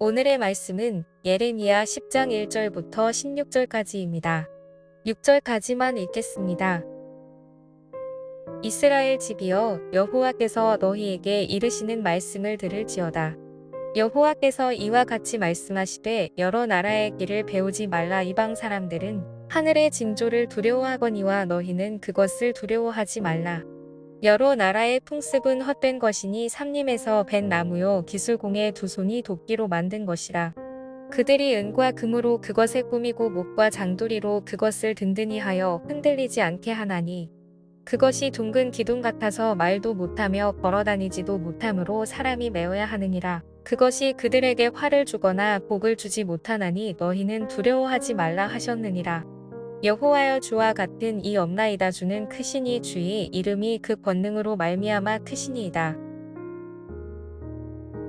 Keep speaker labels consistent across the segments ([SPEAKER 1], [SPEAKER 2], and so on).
[SPEAKER 1] 오늘의 말씀은 예레미야 10장 1절부터 16절까지입니다. 6절까지만 읽겠습니다. 이스라엘 집이여, 여호와께서 너희에게 이르시는 말씀을 들을지어다. 여호와께서 이와 같이 말씀하시되, 여러 나라의 길을 배우지 말라. 이방 사람들은 하늘의 징조를 두려워하거니와 너희는 그것을 두려워하지 말라. 여러 나라의 풍습은 헛된 것이니 삼림에서 벤 나무요 기술공의 두 손이 도끼로 만든 것이라. 그들이 은과 금으로 그것에 꾸미고 목과 장도리로 그것을 든든히 하여 흔들리지 않게 하나니, 그것이 둥근 기둥 같아서 말도 못하며 걸어다니지도 못하므로 사람이 메어야 하느니라. 그것이 그들에게 화를 주거나 복을 주지 못하나니 너희는 두려워하지 말라 하셨느니라. 여호와여, 주와 같은 이 없나이다. 주는 크시니 주의 이름이 그 권능으로 말미암아 크시니이다.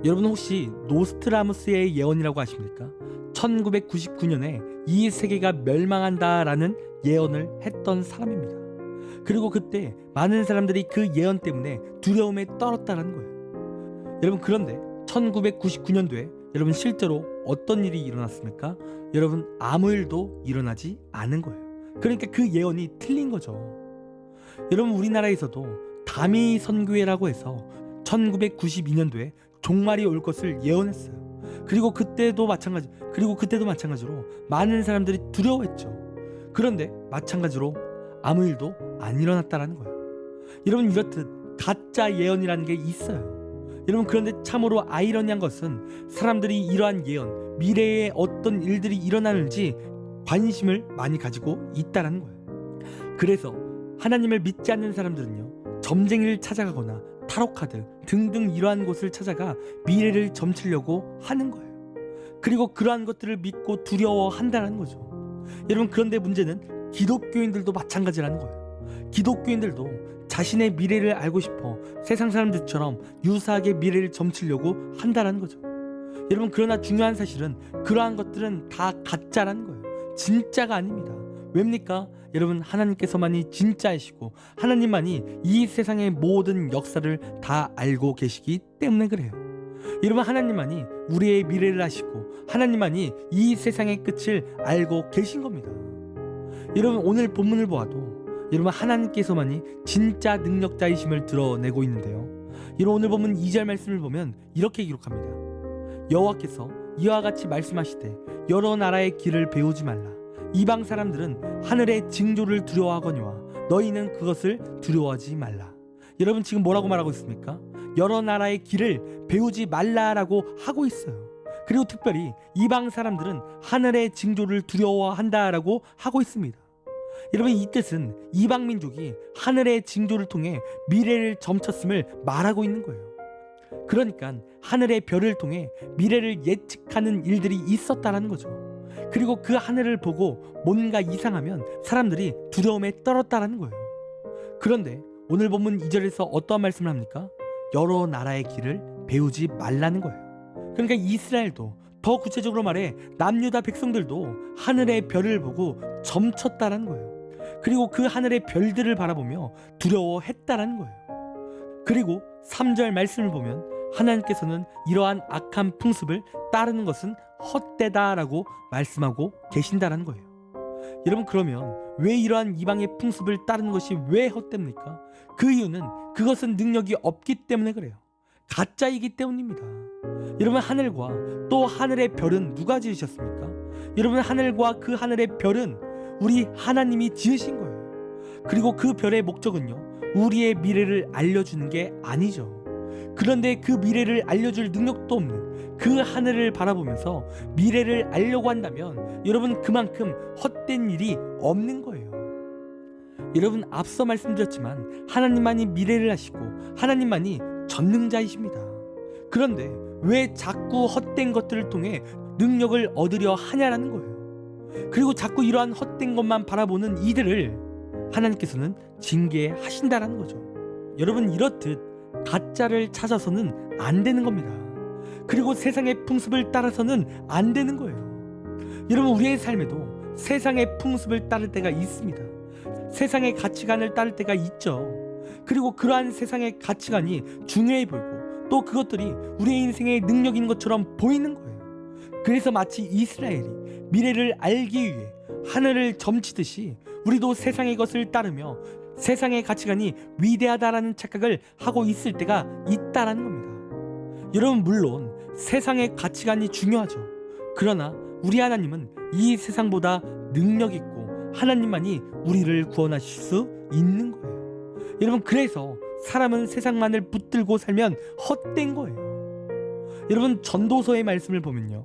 [SPEAKER 2] 여러분 혹시 노스트라무스의 예언이라고 아십니까? 1999년에 이 세계가 멸망한다라는 예언을 했던 사람입니다. 그리고 그때 많은 사람들이 그 예언 때문에 두려움에 떨었다는 거예요. 여러분, 그런데 1999년도에 여러분 실제로 어떤 일이 일어났습니까? 여러분, 아무 일도 일어나지 않은 거예요. 그러니까 그 예언이 틀린 거죠. 여러분, 우리나라에서도 다미 선교회라고 해서 1992년도에 종말이 올 것을 예언했어요. 그리고 그때도 마찬가지로 많은 사람들이 두려워했죠. 그런데 마찬가지로 아무 일도 안 일어났다라는 거예요. 여러분, 이렇듯 가짜 예언이라는 게 있어요. 여러분, 그런데 참으로 아이러니한 것은 사람들이 이러한 예언, 미래에 어떤 일들이 일어나는지 관심을 많이 가지고 있다라는 거예요. 그래서 하나님을 믿지 않는 사람들은요, 점쟁이를 찾아가거나 타로카드 등등 이러한 곳을 찾아가 미래를 점치려고 하는 거예요. 그리고 그러한 것들을 믿고 두려워한다는 거죠. 여러분, 그런데 문제는 기독교인들도 마찬가지라는 거예요. 기독교인들도 자신의 미래를 알고 싶어 세상 사람들처럼 유사하게 미래를 점치려고 한다는 거죠. 여러분, 그러나 중요한 사실은 그러한 것들은 다 가짜라는 거예요. 진짜가 아닙니다. 왜입니까? 여러분, 하나님께서만이 진짜이시고 하나님만이 이 세상의 모든 역사를 다 알고 계시기 때문에 그래요. 여러분, 하나님만이 우리의 미래를 아시고 하나님만이 이 세상의 끝을 알고 계신 겁니다. 여러분, 오늘 본문을 보아도 여러분, 하나님께서만이 진짜 능력자이심을 드러내고 있는데요. 여러분, 오늘 본문 2절 말씀을 보면 이렇게 기록합니다. 여호와께서 이와 같이 말씀하시되, 여러 나라의 길을 배우지 말라. 이방 사람들은 하늘의 징조를 두려워하거니와 너희는 그것을 두려워하지 말라. 여러분, 지금 뭐라고 말하고 있습니까? 여러 나라의 길을 배우지 말라라고 하고 있어요. 그리고 특별히 이방 사람들은 하늘의 징조를 두려워한다라고 하고 있습니다. 여러분, 이 뜻은 이방 민족이 하늘의 징조를 통해 미래를 점쳤음을 말하고 있는 거예요. 그러니까 하늘의 별을 통해 미래를 예측하는 일들이 있었다라는 거죠. 그리고 그 하늘을 보고 뭔가 이상하면 사람들이 두려움에 떨었다라는 거예요. 그런데 오늘 본문 2절에서 어떠한 말씀을 합니까? 여러 나라의 길을 배우지 말라는 거예요. 그러니까 이스라엘도, 더 구체적으로 말해 남유다 백성들도 하늘의 별을 보고 점쳤다라는 거예요. 그리고 그 하늘의 별들을 바라보며 두려워했다라는 거예요. 그리고 3절 말씀을 보면 하나님께서는 이러한 악한 풍습을 따르는 것은 헛되다라고 말씀하고 계신다라는 거예요. 여러분, 그러면 왜 이러한 이방의 풍습을 따르는 것이 왜 헛됩니까? 그 이유는 그것은 능력이 없기 때문에 그래요. 가짜이기 때문입니다. 여러분, 하늘과 또 하늘의 별은 누가 지으셨습니까? 여러분, 하늘과 그 하늘의 별은 우리 하나님이 지으신 거예요. 그리고 그 별의 목적은요, 우리의 미래를 알려주는 게 아니죠. 그런데 그 미래를 알려줄 능력도 없는 그 하늘을 바라보면서 미래를 알려고 한다면 여러분, 그만큼 헛된 일이 없는 거예요. 여러분, 앞서 말씀드렸지만 하나님만이 미래를 아시고 하나님만이 전능자이십니다. 그런데 왜 자꾸 헛된 것들을 통해 능력을 얻으려 하냐라는 거예요. 그리고 자꾸 이러한 헛된 것만 바라보는 이들을 하나님께서는 징계하신다라는 거죠. 여러분, 이렇듯 가짜를 찾아서는 안 되는 겁니다. 그리고 세상의 풍습을 따라서는 안 되는 거예요. 여러분, 우리의 삶에도 세상의 풍습을 따를 때가 있습니다. 세상의 가치관을 따를 때가 있죠. 그리고 그러한 세상의 가치관이 중요해 보이고 또 그것들이 우리의 인생의 능력인 것처럼 보이는 거예요. 그래서 마치 이스라엘이 미래를 알기 위해 하늘을 점치듯이 우리도 세상의 것을 따르며 세상의 가치관이 위대하다라는 착각을 하고 있을 때가 있다라는 겁니다. 여러분, 물론 세상의 가치관이 중요하죠. 그러나 우리 하나님은 이 세상보다 능력 있고 하나님만이 우리를 구원하실 수 있는 거예요. 여러분, 그래서 사람은 세상만을 붙들고 살면 헛된 거예요. 여러분, 전도서의 말씀을 보면요,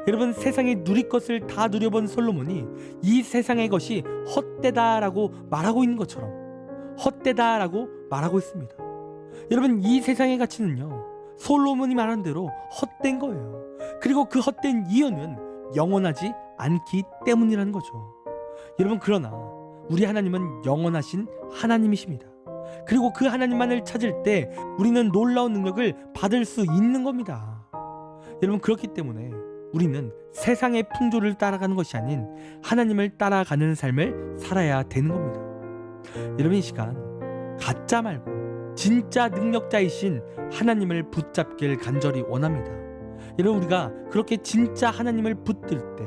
[SPEAKER 2] 여러분, 세상에 누릴 것을 다 누려본 솔로몬이 이 세상의 것이 헛되다라고 말하고 있는 것처럼 헛되다라고 말하고 있습니다. 여러분, 이 세상의 가치는요, 솔로몬이 말한 대로 헛된 거예요. 그리고 그 헛된 이유는 영원하지 않기 때문이라는 거죠. 여러분, 그러나 우리 하나님은 영원하신 하나님이십니다. 그리고 그 하나님만을 찾을 때 우리는 놀라운 능력을 받을 수 있는 겁니다. 여러분, 그렇기 때문에 우리는 세상의 풍조를 따라가는 것이 아닌 하나님을 따라가는 삶을 살아야 되는 겁니다. 여러분, 이 시간 가짜 말고 진짜 능력자이신 하나님을 붙잡길 간절히 원합니다. 여러분, 우리가 그렇게 진짜 하나님을 붙들 때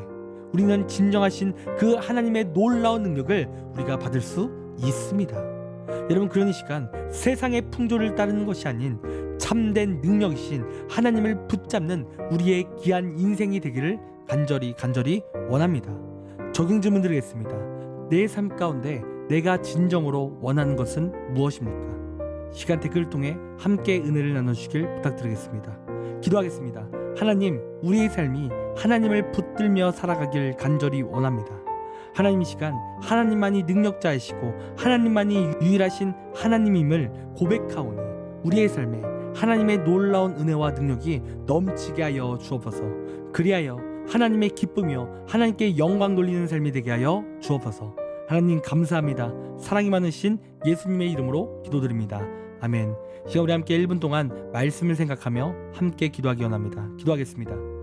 [SPEAKER 2] 우리는 진정하신 그 하나님의 놀라운 능력을 우리가 받을 수 있습니다. 여러분, 그런 이 시간 세상의 풍조를 따르는 것이 아닌 참된 능력이신 하나님을 붙잡는 우리의 귀한 인생이 되기를 간절히 원합니다. 적용 질문 드리겠습니다. 내 삶 가운데 내가 진정으로 원하는 것은 무엇입니까? 시간 댓글을 통해 함께 은혜를 나눠주시길 부탁드리겠습니다. 기도하겠습니다. 하나님, 우리의 삶이 하나님을 붙들며 살아가길 간절히 원합니다. 하나님, 이 시간 하나님만이 능력자이시고 하나님만이 유일하신 하나님임을 고백하오니 우리의 삶에 하나님의 놀라운 은혜와 능력이 넘치게 하여 주옵소서. 그리하여 하나님의 기쁨이요 하나님께 영광 돌리는 삶이 되게 하여 주옵소서. 하나님, 감사합니다. 사랑이 많으신 예수님의 이름으로 기도드립니다. 아멘. 시간 우리 함께 1분 동안 말씀을 생각하며 함께 기도하기 원합니다. 기도하겠습니다.